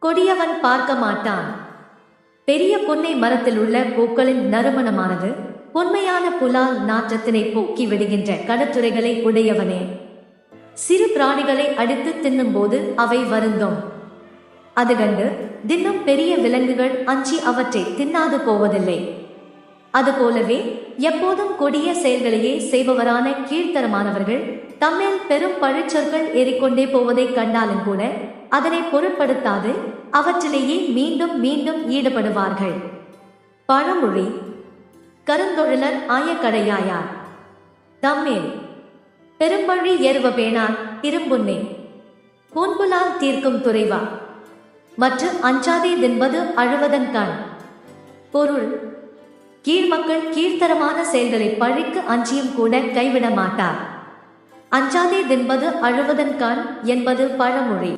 கொடியவன் பார்க்க மாட்டான். பெரிய புன்னை மரத்தில் உள்ள பூக்களின் நறுமணமானது பொன்மையான புலால் நாற்றத்தினை போக்கி விடுகின்ற கடத்துறைகளை உடையவனே. சிறு பிராணிகளை அடித்து தின்னும்போது அவை வருந்தும். அது கண்டு தின்னும் பெரிய விலங்குகள் அஞ்சி அவற்றை தின்னாது போவதில்லை. அதுபோலவே எப்போதும் கொடிய செயல்களையே செய்பவரான கீழ்த்தரமானவர்கள் தம்மேல் பெரும் பழிச்சொற்கள் ஏறிக்கொண்டே போவதை கண்டாலும் கூட அதனை பொருட்படுத்தாது அவற்றிலேயே மீண்டும் மீண்டும் ஈடுபடுவார்கள். பழமொழி: கருந்தொழிலர் ஆயக்கடையாயார். தம்மேல் பெரும்பழி ஏறுவ பேணார் இரும்புன்னே பூன்புலால் தீர்க்கும் துறைவா மற்ற அஞ்சாதே தின்பது அழுவதன் கண். பொருள்: கீழ்மக்கள் கீழ்த்தரமான செயல்களை பழிக்கு அஞ்சியும் கூட கைவிட மாட்டார். அஞ்சாதே தின்பது அழுவதன் கண் என்பது பழமொழி.